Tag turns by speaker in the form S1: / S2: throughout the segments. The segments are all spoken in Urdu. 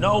S1: 9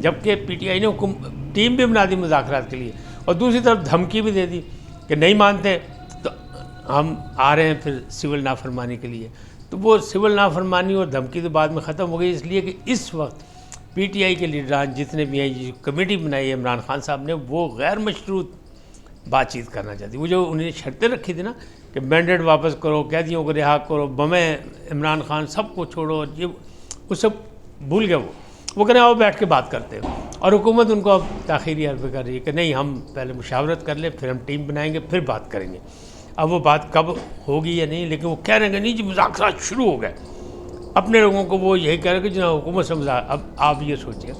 S1: جبکہ پی ٹی آئی نے ٹیم بھی بنا دی مذاکرات کے لیے، اور دوسری طرف دھمکی بھی دے دی کہ نہیں مانتے تو ہم آ رہے ہیں پھر سول نافرمانی کے لیے۔ تو وہ سول نافرمانی اور دھمکی تو بعد میں ختم ہو گئی، اس لیے کہ اس وقت پی ٹی آئی کے لیڈران جتنے بھی ہیں، یہ کمیٹی بنائی ہے عمران خان صاحب نے، وہ غیر مشروط بات چیت کرنا چاہتی۔ وہ جو انہیں شرطیں رکھی تھی نا کہ مینڈیٹ واپس کرو، قیدیوں کو رہا کرو، بمیں عمران خان سب کو چھوڑو، یہ وہ سب بھول گئے۔ وہ کہنے آؤ بیٹھ کے بات کرتے ہیں، اور حکومت ان کو اب تاخیری حرف کر رہی ہے کہ نہیں ہم پہلے مشاورت کر لیں، پھر ہم ٹیم بنائیں گے، پھر بات کریں گے۔ اب وہ بات کب ہوگی یا نہیں، لیکن وہ کہہ رہے ہیں کہ نہیں جی مذاکرات شروع ہو گئے۔ اپنے لوگوں کو وہ یہی کہہ رہے ہیں کہ جناب حکومت سے اب آپ یہ سوچیں،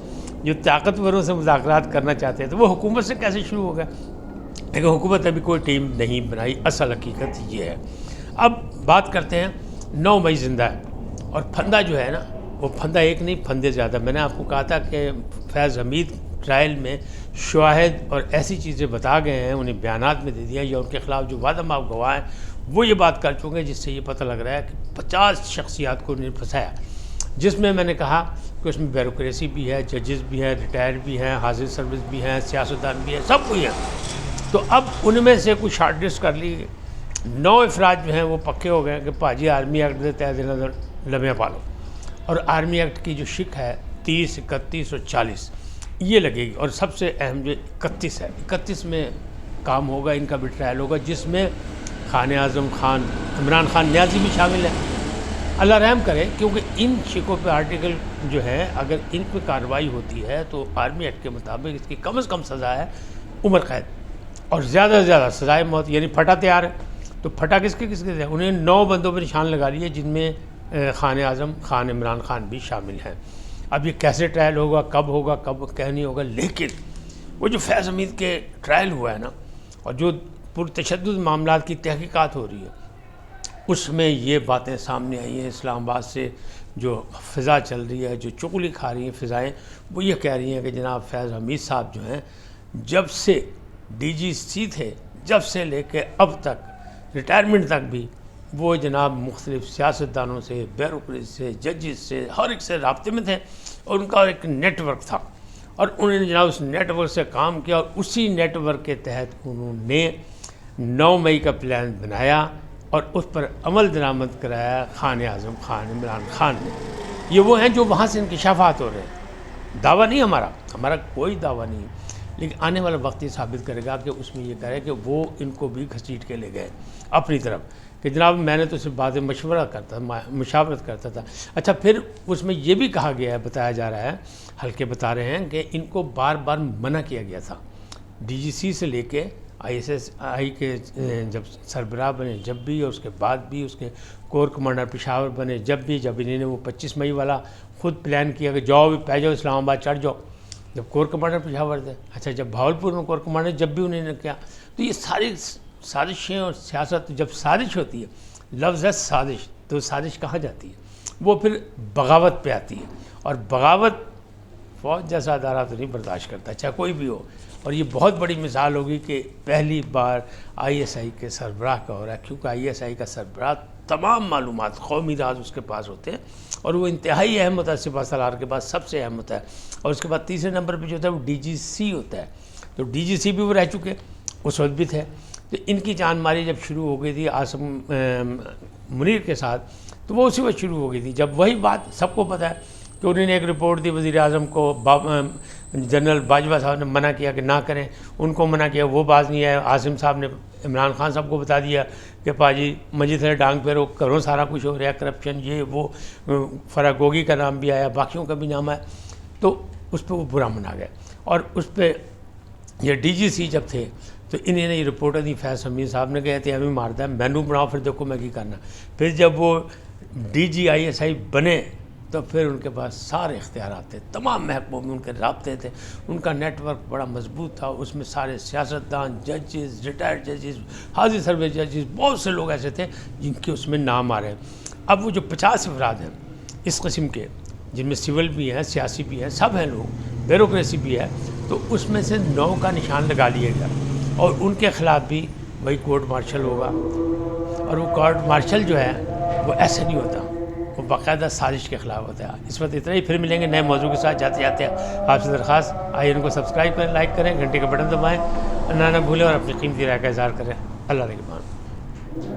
S1: جو طاقتوروں سے مذاکرات کرنا چاہتے ہیں تو وہ حکومت سے کیسے شروع ہو گئے؟ لیکن حکومت ابھی کوئی ٹیم نہیں بنائی، اصل حقیقت یہ ہے۔ اب بات کرتے ہیں 9 مئی زندہ ہے، اور پھندہ جو ہے نا وہ پھندہ ایک نہیں، پھندے زیادہ۔ میں نے آپ کو کہا تھا کہ فیض حمید ٹرائل میں شواہد اور ایسی چیزیں بتا گئے ہیں، انہیں بیانات میں دے دیا، یا ان کے خلاف جو وعدہ ماب گواہ ہیں وہ یہ بات کر چکے ہیں، جس سے یہ پتہ لگ رہا ہے کہ 50 شخصیات کو انہیں پھنسایا، جس میں نے کہا کہ اس میں بیوروکریسی بھی ہے، ججز بھی ہیں، ریٹائر بھی ہیں، حاضر سروس بھی ہیں، سیاستدان بھی ہیں، سب کوئی ہیں۔ تو اب ان میں سے کچھ شارٹ لسٹ کر لی، 9 افراد جو ہیں وہ پکے ہو گئے کہ پاجی آرمی ایکٹ دے تحت لمحے پالو، اور آرمی ایکٹ کی جو شک ہے 30، 31 اور 40 یہ لگے گی، اور سب سے اہم جو 31 ہے، 31 میں کام ہوگا، ان کا بھی ٹرائل ہوگا، جس میں خان اعظم خان، عمران خان نیازی بھی شامل ہے۔ اللہ رحم کرے، کیونکہ ان شکوں پہ آرٹیکل جو ہیں اگر ان پہ کارروائی ہوتی ہے تو آرمی ایکٹ کے مطابق اس کی کم از کم سزا ہے عمر قید، اور زیادہ سے زیادہ سزائے موت، یعنی پھٹا تیار ہے۔ تو پھٹا کس کے ہے؟ انہیں 9 بندوں پہ نشان لگا لیے، جن میں خان اعظم خان، عمران خان بھی شامل ہیں۔ اب یہ کیسے ٹرائل ہوگا، کب ہوگا، کب کہنی ہوگا، لیکن وہ جو فیض حمید کے ٹرائل ہوا ہے نا، اور جو پرتشدد معاملات کی تحقیقات ہو رہی ہے، اس میں یہ باتیں سامنے آئی ہیں۔ اسلام آباد سے جو فضا چل رہی ہے، جو چغلی کھا رہی ہیں فضائیں، وہ یہ کہہ رہی ہیں کہ جناب فیض حمید صاحب جو ہیں جب سے ڈی جی سی تھے، جب سے لے کے اب تک ریٹائرمنٹ تک بھی وہ جناب مختلف سیاستدانوں سے، بیوروکریسی سے، ججز سے، ہر ایک سے رابطے میں تھے، اور ان کا ایک نیٹ ورک تھا، اور انہوں نے جناب اس نیٹ ورک سے کام کیا، اور اسی نیٹ ورک کے تحت انہوں نے 9 مئی کا پلان بنایا اور اس پر عمل درآمد کرایا خان اعظم خان، عمران خان نے۔ یہ وہ ہیں جو وہاں سے انکشافات ہو رہے ہیں، دعویٰ نہیں ہمارا کوئی دعویٰ نہیں، لیکن آنے والا وقت یہ ثابت کرے گا کہ اس میں یہ کہہ رہے کہ وہ ان کو بھی گھسیٹ کے لے گئے اپنی طرف، کہ جناب میں نے تو صرف باتیں مشاورت کرتا تھا۔ اچھا، پھر اس میں یہ بھی کہا گیا ہے، بتایا جا رہا ہے، ہلکے بتا رہے ہیں کہ ان کو بار بار منع کیا گیا تھا، ڈی جی سی سے لے کے آئی ایس ایس آئی کے جب سربراہ بنے جب بھی، اور اس کے بعد بھی اس کے کور کمانڈر پشاور بنے جب انہوں نے وہ 25 مئی والا خود پلان کیا کہ جاؤ بھی پہ جاؤ اسلام آباد چڑھ جاؤ، جب کور کمانڈر پشاور تھے۔ اچھا، جب بھاولپور میں کور کمانڈر جب بھی انہوں نے کیا، تو یہ ساری سازشیں اور سیاست، جب سازش ہوتی ہے، لفظ ہے سازش، تو سازش کہاں جاتی ہے؟ وہ پھر بغاوت پہ آتی ہے، اور بغاوت فوج جیسا ادارہ تو نہیں برداشت کرتا، چاہے کوئی بھی ہو۔ اور یہ بہت بڑی مثال ہوگی کہ پہلی بار آئی ایس آئی کے سربراہ کا ہو رہا ہے، کیونکہ آئی ایس آئی کا سربراہ تمام معلومات، قومی راز اس کے پاس ہوتے ہیں، اور وہ انتہائی اہم ہوتا ہے، سپہ سالار کے پاس سب سے اہم ہوتا ہے، اور اس کے بعد تیسرے نمبر پہ جو ہوتا ہے وہ ڈی جی سی ہوتا ہے۔ تو ڈی جی سی بھی وہ رہ چکے، اس وقت بھی تھے۔ تو ان کی جان ماری جب شروع ہو گئی تھی عاصم منیر کے ساتھ، تو وہ اسی وقت شروع ہو گئی تھی، جب وہی بات سب کو پتہ ہے کہ انہوں نے ایک رپورٹ دی وزیر اعظم کو، جنرل باجوہ صاحب نے منع کیا کہ نہ کریں، ان کو منع کیا، وہ باز نہیں آئے، عاصم صاحب نے عمران خان صاحب کو بتا دیا کہ پاجی مجید سے ڈانگ پھیرو کرو، سارا کچھ ہو رہا ہے، کرپشن یہ وہ، فرح گوگی کا نام بھی آیا، باقیوں کا بھی نام آیا، تو اس پہ وہ برا منا گئے۔ اور اس پہ یہ ڈی جی سی جب تھے تو انہیں نے یہ رپورٹیں دی، فیض حمید صاحب نے کہتے ہیں ہمیں مارتا ہے، مینو بناؤ پھر دیکھو میں کی کرنا۔ پھر جب وہ D G I S I بنے تو پھر ان کے پاس سارے اختیارات تھے، تمام محکموں میں ان کے رابطے تھے، ان کا نیٹ ورک بڑا مضبوط تھا، اس میں سارے سیاستدان، ججز، ریٹائرڈ ججز، حاضر سروس ججز، بہت سے لوگ ایسے تھے جن کے اس میں نام آ رہے ہیں۔ اب وہ جو 50 افراد ہیں اس قسم کے، جن میں سول بھی ہیں، سیاسی بھی ہیں، سب ہیں لوگ، بیوروکریسی بھی ہے، تو اس میں سے 9 کا نشان لگا لیا گیا، اور ان کے خلاف بھی وہی کورٹ مارشل ہوگا، اور وہ کورٹ مارشل جو ہے وہ ایسے نہیں ہوتا، وہ باقاعدہ سازش کے خلاف ہوتا ہے۔ اس وقت اتنا ہی، پھر ملیں گے نئے موضوع کے ساتھ۔ جاتے جاتے آپ سے درخواست، آئیے ان کو سبسکرائب کریں، لائک کریں، گھنٹے کا بٹن دبائیں، نہ بھولیں اور اپنی قیمتی رائے کا اظہار کریں۔ اللہ نگہبان۔